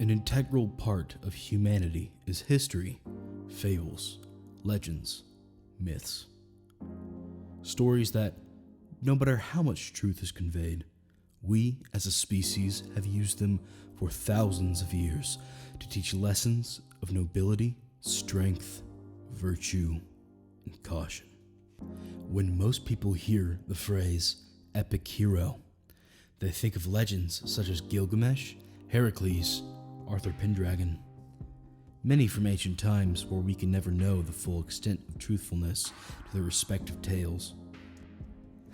An integral part of humanity is history, fables, legends, myths. Stories that, no matter how much truth is conveyed, we as a species have used them for thousands of years to teach lessons of nobility, strength, virtue, and caution. When most people hear the phrase epic hero, they think of legends such as Gilgamesh, Heracles, Arthur Pendragon, many from ancient times where we can never know the full extent of truthfulness to their respective tales.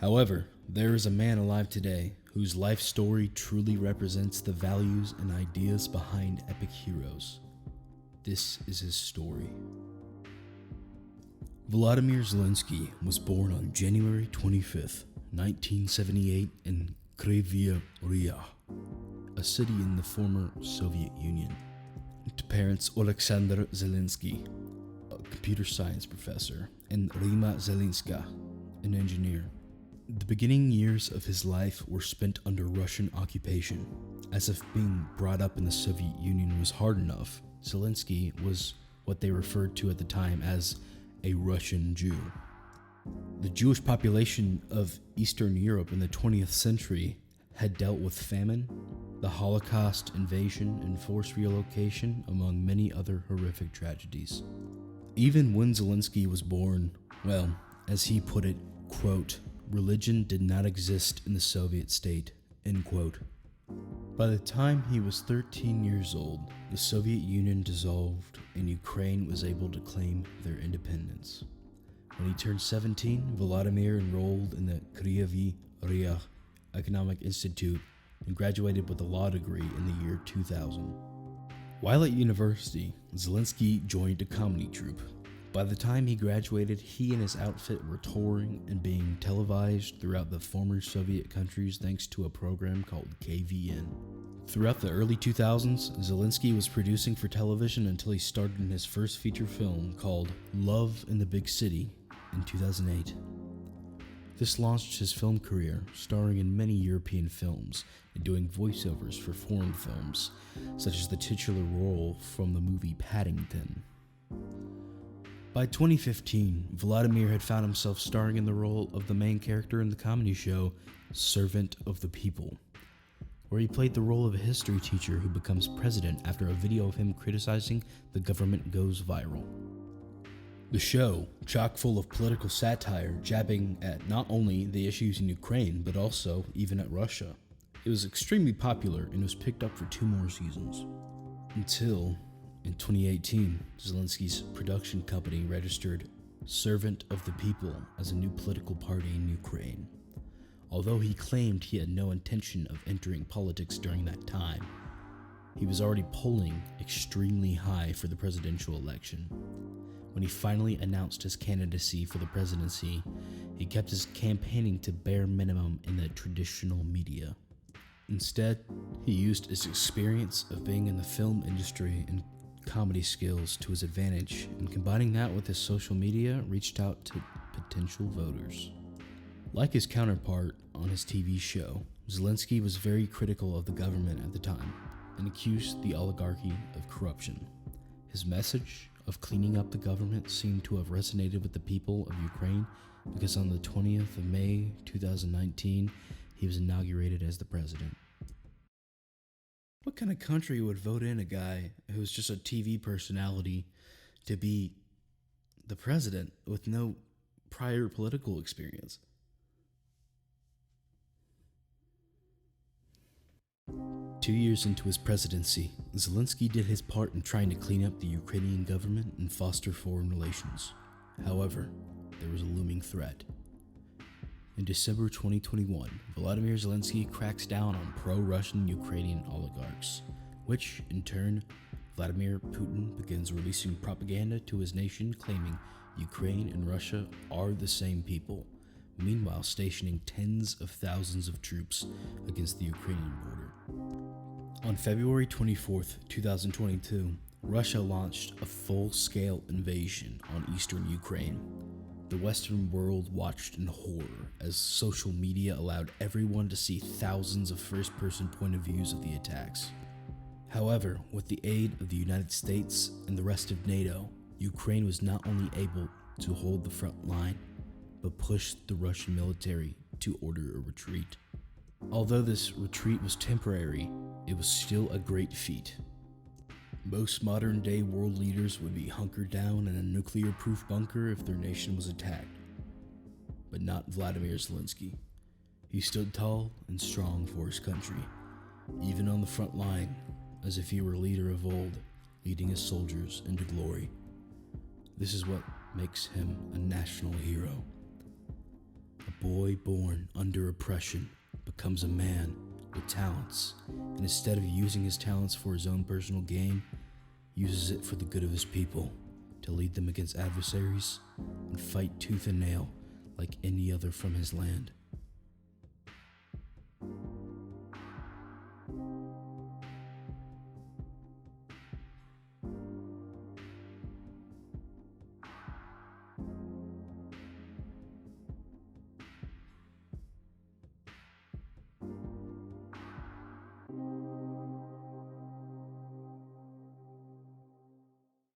However, there is a man alive today whose life story truly represents the values and ideas behind epic heroes. This is his story. Volodymyr Zelenskyy was born on January 25th, 1978 in Kryvyi Rih, a city in the former Soviet Union, to parents Alexander Zelenskyy, a computer science professor, and Rima Zelenska, an engineer. The beginning years of his life were spent under Russian occupation. As if being brought up in the Soviet Union was hard enough, Zelenskyy was what they referred to at the time as a Russian Jew. The Jewish population of Eastern Europe in the 20th century had dealt with famine, the Holocaust, invasion, and forced relocation, among many other horrific tragedies. Even when Zelenskyy was born, well, as he put it, quote, religion did not exist in the Soviet state, end quote. By the time he was 13 years old, the Soviet Union dissolved and Ukraine was able to claim their independence. When he turned 17, Volodymyr enrolled in the Kryvyi Rih Economic Institute and graduated with a law degree in the year 2000. While at university, Zelenskyy joined a comedy troupe. By the time he graduated, he and his outfit were touring and being televised throughout the former Soviet countries thanks to a program called KVN. Throughout the early 2000s, Zelenskyy was producing for television until he starred in his first feature film called Love in the Big City in 2008. This launched his film career, starring in many European films and doing voiceovers for foreign films, such as the titular role from the movie Paddington. By 2015, Volodymyr had found himself starring in the role of the main character in the comedy show Servant of the People, where he played the role of a history teacher who becomes president after a video of him criticizing the government goes viral. The show, chock full of political satire, jabbing at not only the issues in Ukraine, but also even at Russia. It was extremely popular and was picked up for 2 more seasons. Until, in 2018, Zelenskyy's production company registered Servant of the People as a new political party in Ukraine. Although he claimed he had no intention of entering politics during that time, he was already polling extremely high for the presidential election. When he finally announced his candidacy for the presidency, he kept his campaigning to bare minimum in the traditional media. Instead, he used his experience of being in the film industry and comedy skills to his advantage, and combining that with his social media, reached out to potential voters. Like his counterpart on his TV show, Zelenskyy was very critical of the government at the time and accused the oligarchy of corruption. His message of cleaning up the government seemed to have resonated with the people of Ukraine because on the 20th of May 2019, he was inaugurated as the president. What kind of country would vote in a guy who's just a TV personality to be the president with no prior political experience? Two years into his presidency, Zelenskyy did his part in trying to clean up the Ukrainian government and foster foreign relations. However, there was a looming threat. In December 2021, Volodymyr Zelenskyy cracks down on pro-Russian Ukrainian oligarchs, which, in turn, Vladimir Putin begins releasing propaganda to his nation claiming Ukraine and Russia are the same people, meanwhile stationing tens of thousands of troops against the Ukrainian border. On February 24, 2022, Russia launched a full-scale invasion on eastern Ukraine. The Western world watched in horror as social media allowed everyone to see thousands of first-person point of views of the attacks. However, with the aid of the United States and the rest of NATO, Ukraine was not only able to hold the front line, but pushed the Russian military to order a retreat. Although this retreat was temporary, it was still a great feat. Most modern-day world leaders would be hunkered down in a nuclear-proof bunker if their nation was attacked. But not Volodymyr Zelenskyy. He stood tall and strong for his country, even on the front line, as if he were a leader of old, leading his soldiers into glory. This is what makes him a national hero. A boy born under oppression becomes a man with talents, and instead of using his talents for his own personal gain, uses it for the good of his people, to lead them against adversaries and fight tooth and nail like any other from his land.